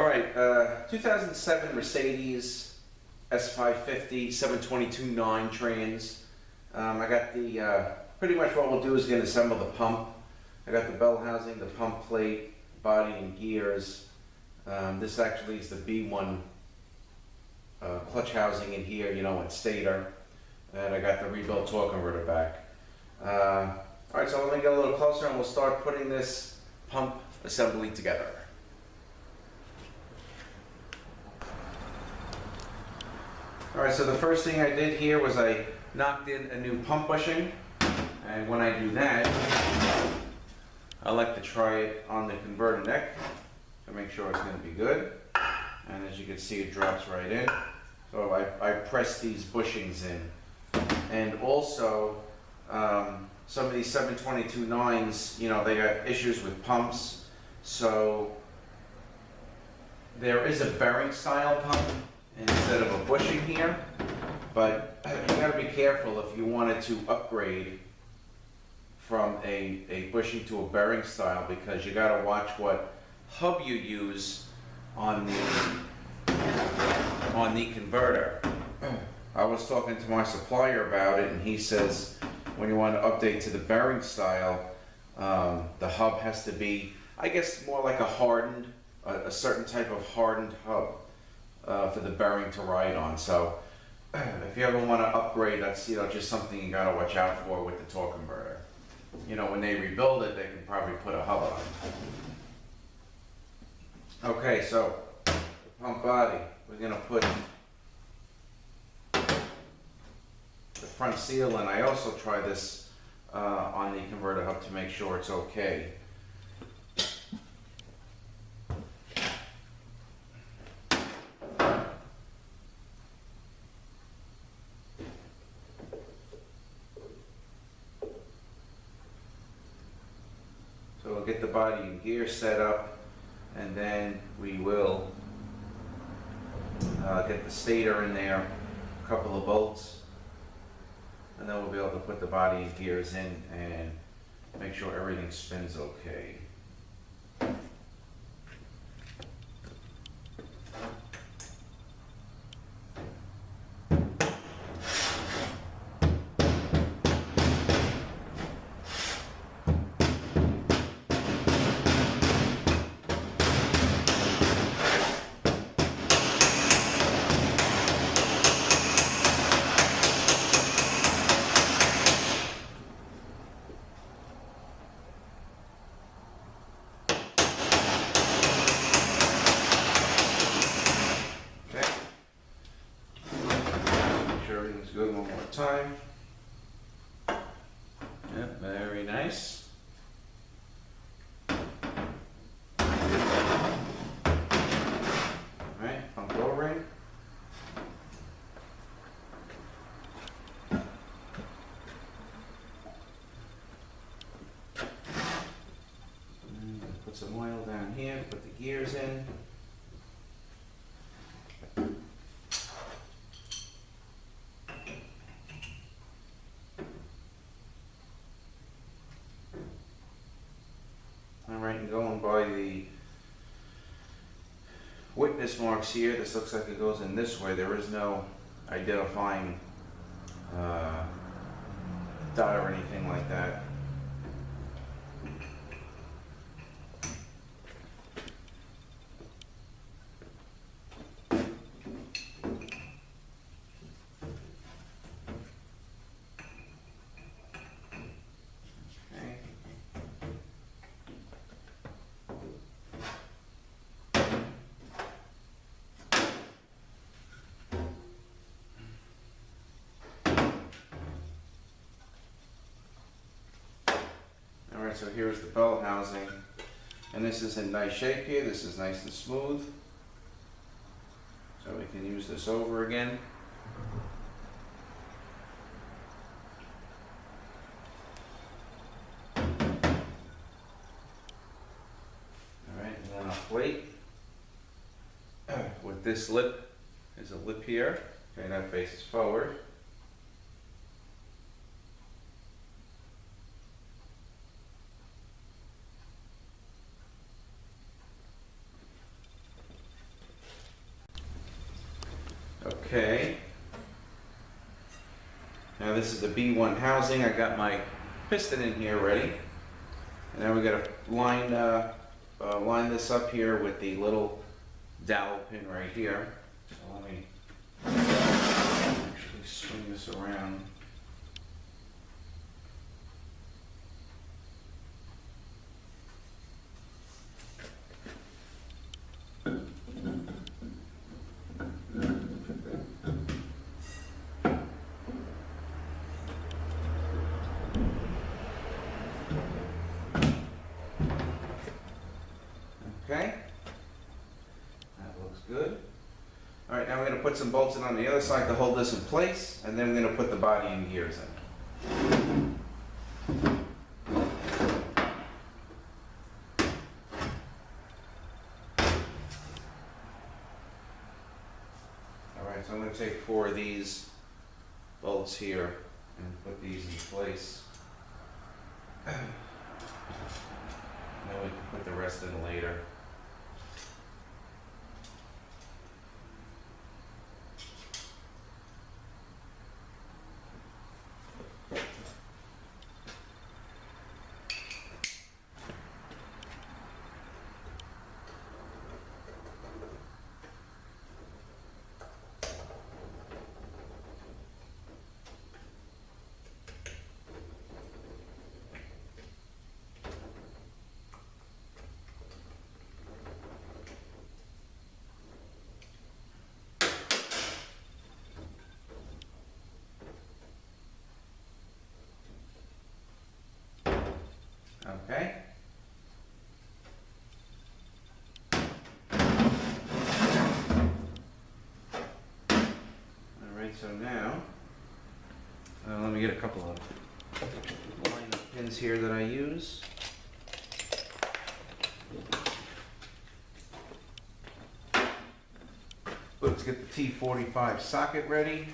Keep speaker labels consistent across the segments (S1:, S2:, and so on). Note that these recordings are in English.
S1: All right, 2007 Mercedes S550 722-9 trans. I got the, pretty much what we'll do is gonna assemble the pump. I got the bell housing, the pump plate, body and gears. This actually is the B1 clutch housing in here, you know, it's stator. And I got the rebuilt torque converter back. All right, so let me get a little closer and we'll start putting this pump assembly together. All right, so the first thing I did here was I knocked in a new pump bushing. And when I do that, I like to try it on the converter neck to make sure it's going to be good. And as you can see, it drops right in. So I press these bushings in. And also, some of these 722-9s, you know, they got issues with pumps. So there is a bearing style pump instead of a bushing here. But you got to be careful if you wanted to upgrade from a bushing to a bearing style, because you got to watch what hub you use on the converter. I was talking to my supplier about it, and he says when you want to update to the bearing style, the hub has to be, I guess, more like a hardened, a certain type of hardened hub for the bearing to ride on. So if you ever want to upgrade, that's, you know, just something you got to watch out for with the torque converter. You know, when they rebuild it, they can probably put a hub on. Okay, so the pump body, we're going to put the front seal in. I also try this on the converter hub to make sure it's okay. So we'll get the body and gear set up, and then we will get the stator in there, a couple of bolts, and then we'll be able to put the body and gears in and make sure everything spins okay. Good, one more time. Yep, very nice. Alright, pump O-ring. Put some oil down here, put the gears in. Alright, and going by the witness marks here, this looks like it goes in this way. There is no identifying dot or anything like that. Alright, so here's the bell housing, and this is in nice shape here. This is nice and smooth, so we can use this over again. Alright, and then a plate with this lip. There's a lip here, okay, that faces forward. Okay. Now this is the B1 housing. I got my piston in here ready. And now we got to line this up here with the little dowel pin right here. So let me actually swing this around. Okay, that looks good. All right, now we're going to put some bolts in on the other side to hold this in place, and then we're going to put the body and gears in. All right, so I'm going to take 4 of these bolts here and put these in place. Then we can put the rest in later. Okay. All right, so now, let me get a couple of line of pins here that I use. Let's get the T45 socket ready.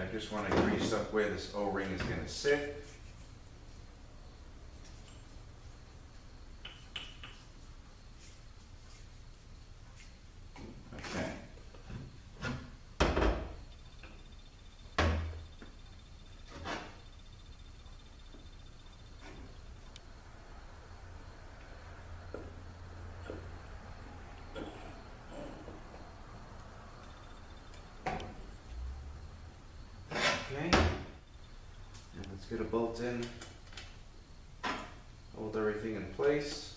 S1: I just want to grease up where this O-ring is going to sit. Okay. Okay, and let's get a bolt in, hold everything in place.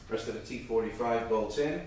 S1: Rest of the T45 bolts in.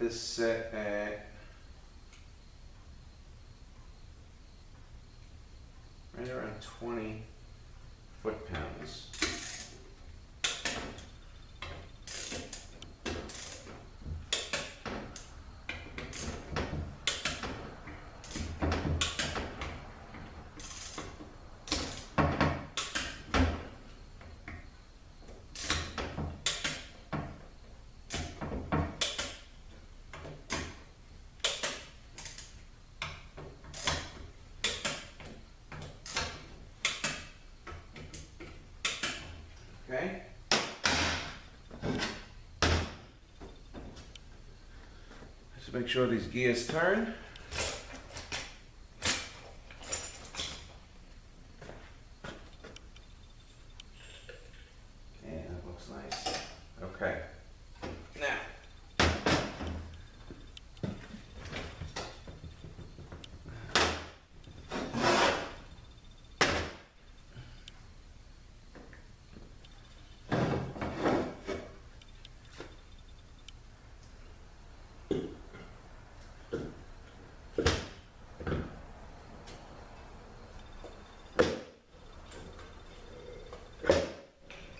S1: this set at right around 20 foot-pounds. Okay. Just make sure these gears turn. Yeah, that looks nice. Okay. Now,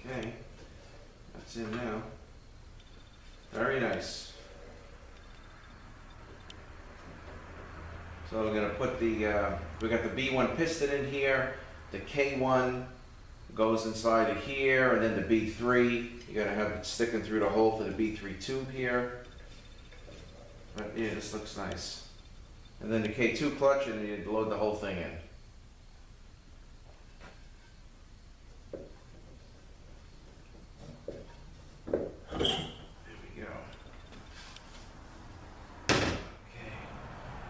S1: okay, that's in now. Very nice. So we're gonna put the, we got the B1 piston in here, the K1 goes inside of here, and then the B3, you gotta have it sticking through the hole for the B3 tube here. But yeah, this looks nice. And then the K2 clutch, and you load the whole thing in.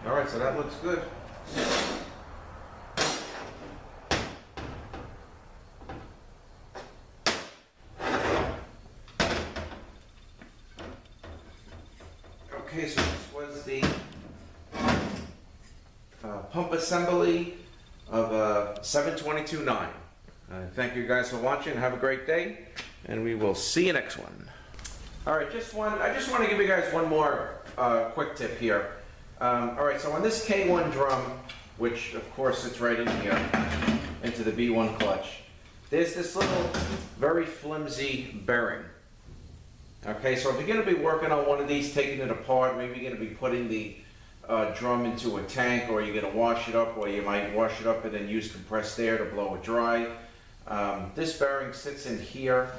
S1: All right, so that looks good. Okay, so this was the pump assembly of a 722-9. Thank you guys for watching. Have a great day, and we will see you next one. All right, I just want to give you guys one more quick tip here. All right, so on this K1 drum, which of course sits right in here, into the B1 clutch, there's this little very flimsy bearing. Okay, so if you're going to be working on one of these, taking it apart, maybe you're going to be putting the drum into a tank, or you're going to wash it up, or you might wash it up and then use compressed air to blow it dry. This bearing sits in here,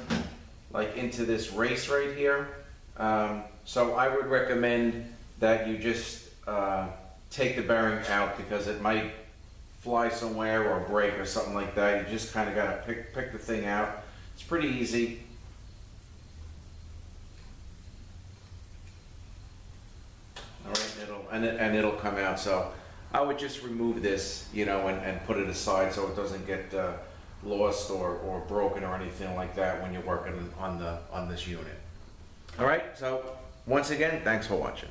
S1: like into this race right here. So I would recommend that you just take the bearing out, because it might fly somewhere or break or something like that. You just kind of got to pick the thing out. It's pretty easy. All right, and it'll come out. So I would just remove this, you know, and put it aside so it doesn't get lost or broken or anything like that when you're working on this unit. All right, so once again, thanks for watching.